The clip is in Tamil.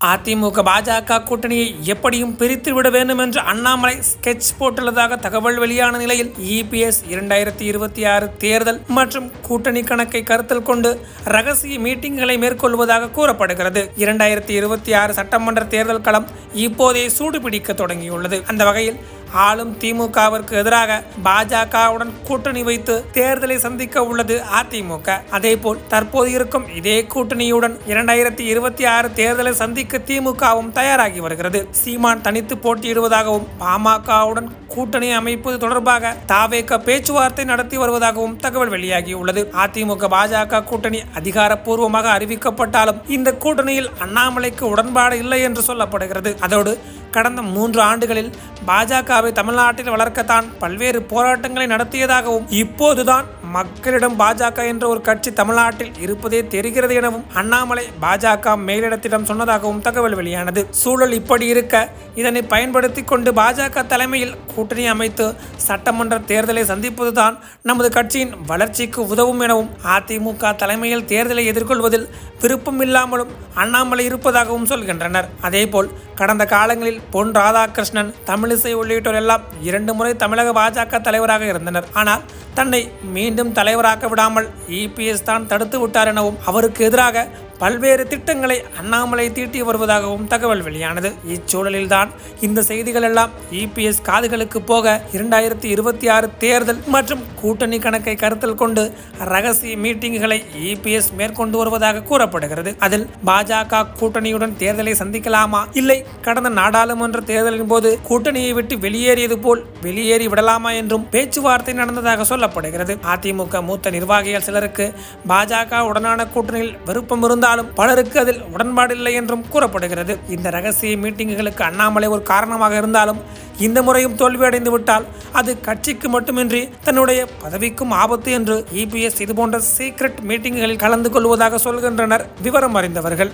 அதிமுக பாஜக கூட்டணியை எப்படியும் பிரித்து விட வேண்டும் என்று அண்ணாமலை ஸ்கெட்ச் போட்டுள்ளதாக தகவல் வெளியான நிலையில் இபிஎஸ் 2026 தேர்தல் மற்றும் கூட்டணி கணக்கை கருத்தில் கொண்டு ரகசிய மீட்டிங்களை மேற்கொள்வதாக கூறப்படுகிறது. 2026 சட்டமன்ற தேர்தல் களம் இப்போதே சூடுபிடிக்க தொடங்கியுள்ளது. அந்த வகையில் ஆளும் திமுகவிற்கு எதிராக பாஜகவுடன் கூட்டணி வைத்து தேர்தலை சந்திக்க உள்ளது அதிமுக. அதேபோல் தற்போது இருக்கும் இதே கூட்டணியுடன் 2026 தேர்தலை சந்திக்க திமுகவும் தயாராகி வருகிறது. சீமான் தனித்து போட்டியிடுவதாகவும் பாமகவுடன் கூட்டணி அமைப்பது தொடர்பாக தாவேக பேச்சுவார்த்தை நடத்தி வருவதாகவும் தகவல் வெளியாகியுள்ளது. அதிமுக பாஜக கூட்டணி அதிகாரப்பூர்வமாக அறிவிக்கப்பட்டாலும் இந்த கூட்டணியில் அண்ணாமலைக்கு உடன்பாடு இல்லை என்று சொல்லப்படுகிறது. அதோடு கடந்த 3 ஆண்டுகளில் பாஜகவை தமிழ்நாட்டில் வளர்க்கத்தான் பல்வேறு போராட்டங்களை நடத்தியதாகவும் இப்போதுதான் மக்களிடம் பாஜக என்ற ஒரு கட்சி தமிழ்நாட்டில் இருப்பதே தெரிகிறது எனவும் அண்ணாமலை பாஜக மேலிடத்திடம் சொன்னதாகவும் தகவல் வெளியானது. சூழல் இப்படி இருக்க இதனை பயன்படுத்தி கொண்டு பாஜக தலைமையில் கூட்டணி அமைத்து சட்டமன்ற தேர்தலை சந்திப்பதுதான் நமது கட்சியின் வளர்ச்சிக்கு உதவும் எனவும் அதிமுக தலைமையில் தேர்தலை எதிர்கொள்வதில் விருப்பம் இல்லாமலும் அண்ணாமலை இருப்பதாகவும் சொல்கின்றனர். அதேபோல் கடந்த காலங்களில் பொன் ராதாகிருஷ்ணன், தமிழிசை உள்ளிட்டோர் எல்லாம் 2 முறை தமிழக பாஜக தலைவராக இருந்தனர். ஆனால் தன்னை மீண்டும் தலைவராக்க விடாமல் இபிஎஸ் தான் தடுத்து விட்டார் எனவும் அவருக்கு எதிராக பல்வேறு திட்டங்களை அண்ணாமலை தீட்டி வருவதாகவும் தகவல் வெளியானது. இச்சூழலில்தான் இந்த செய்திகள் எல்லாம் இபிஎஸ் காதுகளுக்கு போக 2026 தேர்தல் மற்றும் கூட்டணி கணக்கை கருத்தில் கொண்டு ரகசிய மீட்டிங்குகளை இபிஎஸ் மேற்கொண்டு வருவதாக கூறப்படுகிறது. அதில் பாஜக கூட்டணியுடன் தேர்தலை சந்திக்கலாமா, இல்லை கடந்த நாடாளுமன்ற தேர்தலின் போது கூட்டணியை விட்டு வெளியேறியது போல் வெளியேறி விடலாமா என்றும் பேச்சுவார்த்தை நடந்ததாக சொல்லப்படுகிறது. அதிமுக மூத்த நிர்வாகிகள் சிலருக்கு பாஜக உடனான கூட்டணியில் விருப்பம் இருந்தால் பலருக்கு அதில் உடன்பாடில்லை என்றும் கூறப்படுகிறது. இந்த ரகசிய மீட்டிங்குகளுக்கு அண்ணாமலை ஒரு காரணமாக இருந்தாலும் இந்த முறையும் தோல்வியடைந்து விட்டால் அது கட்சிக்கு மட்டுமின்றி தன்னுடைய பதவிக்கும் ஆபத்து என்று இபிஎஸ் இதுபோன்ற சீக்ரெட் மீட்டிங்குகளில் கலந்து கொள்வதாக சொல்கின்றனர் விவரம் அறிந்தவர்கள்.